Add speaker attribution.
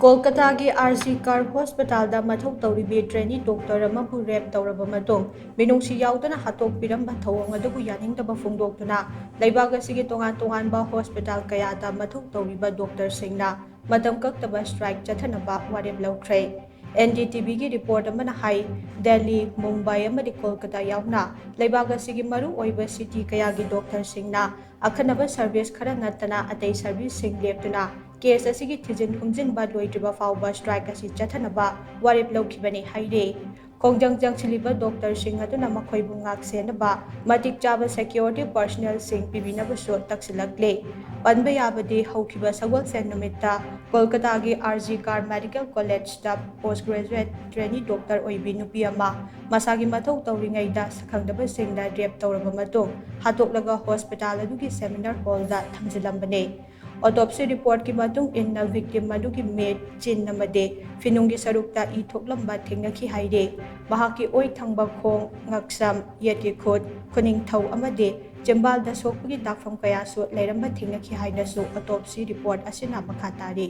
Speaker 1: कोलकाता की R G Kar hospital मथौ तौरीबी ट्रेनी डॉक्टर अमबु रेप तौरब मतुंग मिनुंगसी याउदना हातोकपिरंबा थौओंग अदुबु यानिंगदबा फोंदोक्तुना लैबाग असिगी तोंगान तोंगानबा हॉस्पिटल कयादा मथौ तौरीबा डॉक्टर सिंगना मतम कक्तबा स्ट्राइक चथनबा वारेप लौख्रे एनडीटीवी की रिपोर्ट अमना हाई दिल्ली मुंबई अमदी कोलकाता याउना लैबाग असिगी मरु ओइबा सिटी कयागी डॉक्टर सिंगना अखनबा सर्विस खरा नत्तना अतै सर्विस सिंग लेप्तुना केस असिगी थिजिन हुमजिनबा लोइद्रिबा फाउबा स्ट्राइक असी चथनबा वारेप लौखिबनी हाइरे खोंजंग जंगसिलिबा डॉक्टर सिंह अदुना मखोइबु ngaksenaba matik chaba security personnel sing pibinaba so taksilakle panba yabadi haukiba sagwal sen numitta kolkata gi rg car medical college staff postgraduate trainee doctor oibi nupi ama masagi mathau tawringai da sakhangdaba singda rep tawraba matung hatoklaga hospital adugi seminar hall da thamjilambane autopsy report की मातुंग इन्ना victim मदुगी met चिन नमदे फिनुंगी सरुकता ई थोकलंबा थेंगनखी हाइरे महाकी ओइ थंगबा खोंग ngaksam yeti khot खुनिंग थौ अमदे चेंबाल दा सोकपगी दाफम कयासु लेरंबा थेंगनखी हाइनसु autopsy report असिना मखा तारी